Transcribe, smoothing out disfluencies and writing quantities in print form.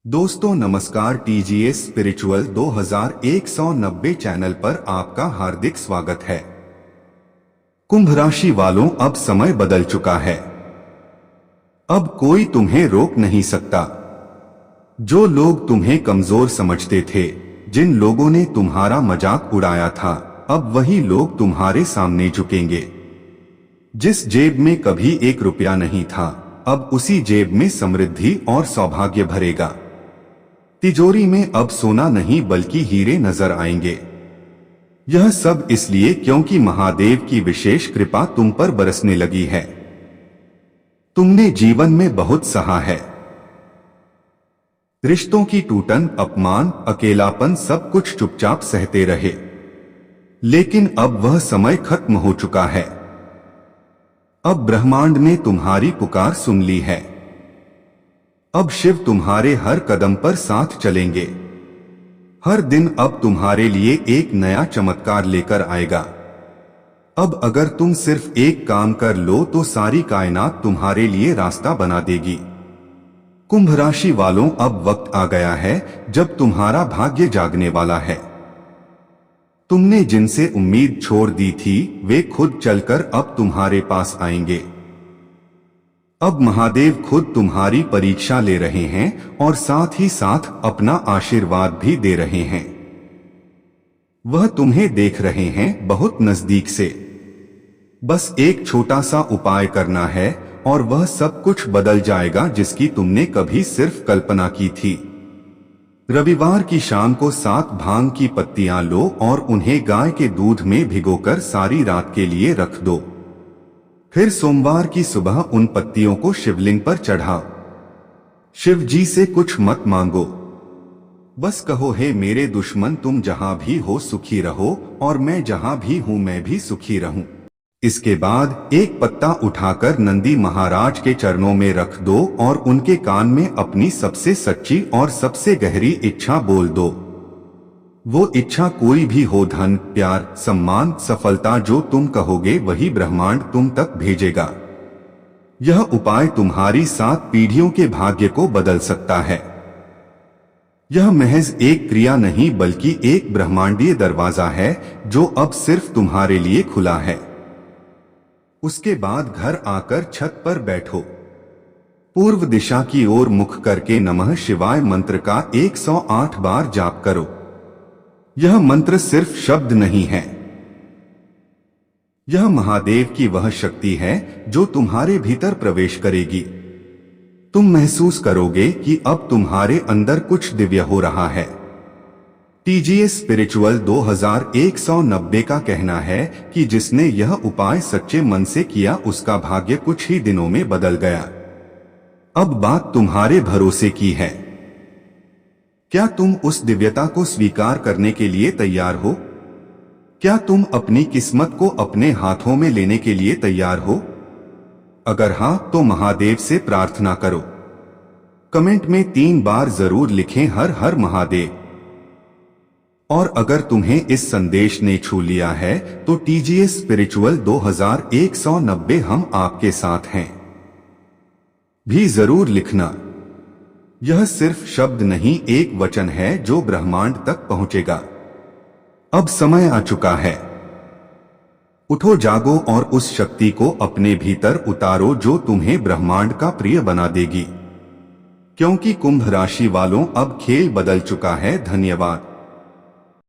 दोस्तों नमस्कार, TGS spiritual 2190 channel पर आपका हार्दिक स्वागत है। कुंभ राशि वालों, अब समय बदल चुका है। अब कोई तुम्हें रोक नहीं सकता। जो लोग तुम्हें कमजोर समझते थे, जिन लोगों ने तुम्हारा मजाक उड़ाया था, अब वही लोग तुम्हारे सामने झुकेंगे। जिस जेब में कभी 1 रुपया नहीं था, अब उसी जेब में समृद्धि और सौभाग्य भरेगा। तिजोरी में अब सोना नहीं बल्कि हीरे नजर आएंगे। यह सब इसलिए क्योंकि महादेव की विशेष कृपा तुम पर बरसने लगी है। तुमने जीवन में बहुत सहा है। रिश्तों की टूटन, अपमान, अकेलापन सब कुछ चुपचाप सहते रहे, लेकिन अब वह समय खत्म हो चुका है। अब ब्रह्मांड ने तुम्हारी पुकार सुन ली है। अब शिव तुम्हारे हर कदम पर साथ चलेंगे। हर दिन अब तुम्हारे लिए एक नया चमत्कार लेकर आएगा। अब अगर तुम सिर्फ एक काम कर लो तो सारी कायनात तुम्हारे लिए रास्ता बना देगी। कुंभ राशि वालों, अब वक्त आ गया है जब तुम्हारा भाग्य जागने वाला है। तुमने जिनसे उम्मीद छोड़ दी थी, वे खुद चलकर अब तुम्हारे पास आएंगे। अब महादेव खुद तुम्हारी परीक्षा ले रहे हैं और साथ ही साथ अपना आशीर्वाद भी दे रहे हैं। वह तुम्हें देख रहे हैं बहुत नजदीक से। बस एक छोटा सा उपाय करना है और वह सब कुछ बदल जाएगा जिसकी तुमने कभी सिर्फ कल्पना की थी। रविवार की शाम को 7 भांग की पत्तियां लो और उन्हें गाय के दूध में भिगोकर सारी रात के लिए रख दो। फिर सोमवार की सुबह उन पत्तियों को शिवलिंग पर चढ़ाओ। शिव जी से कुछ मत मांगो, बस कहो, हे मेरे दुश्मन, तुम जहां भी हो सुखी रहो और मैं जहां भी हूं मैं भी सुखी रहूं। इसके बाद एक पत्ता उठाकर नंदी महाराज के चरणों में रख दो और उनके कान में अपनी सबसे सच्ची और सबसे गहरी इच्छा बोल दो। वो इच्छा कोई भी हो, धन, प्यार, सम्मान, सफलता, जो तुम कहोगे वही ब्रह्मांड तुम तक भेजेगा। यह उपाय तुम्हारी 7 पीढ़ियों के भाग्य को बदल सकता है। यह महज एक क्रिया नहीं बल्कि एक ब्रह्मांडीय दरवाजा है जो अब सिर्फ तुम्हारे लिए खुला है। उसके बाद घर आकर छत पर बैठो। पूर्व दिशा की ओर मुख करके नमः शिवाय मंत्र का 108 बार जाप करो। यह मंत्र सिर्फ शब्द नहीं है, यह महादेव की वह शक्ति है जो तुम्हारे भीतर प्रवेश करेगी। तुम महसूस करोगे कि अब तुम्हारे अंदर कुछ दिव्य हो रहा है। टीजीएस स्पिरिचुअल 2190 का कहना है कि जिसने यह उपाय सच्चे मन से किया उसका भाग्य कुछ ही दिनों में बदल गया। अब बात तुम्हारे भरोसे की है। क्या तुम उस दिव्यता को स्वीकार करने के लिए तैयार हो? क्या तुम अपनी किस्मत को अपने हाथों में लेने के लिए तैयार हो? अगर हां, तो महादेव से प्रार्थना करो। कमेंट में 3 बार जरूर लिखें, हर हर महादेव। और अगर तुम्हें इस संदेश ने छू लिया है तो टीजीएस स्पिरिचुअल 2190 हम आपके साथ हैं भी जरूर लिखना। यह सिर्फ शब्द नहीं, एक वचन है जो ब्रह्मांड तक पहुंचेगा। अब समय आ चुका है। उठो, जागो और उस शक्ति को अपने भीतर उतारो जो तुम्हें ब्रह्मांड का प्रिय बना देगी। क्योंकि कुंभ राशि वालों, अब खेल बदल चुका है। धन्यवाद।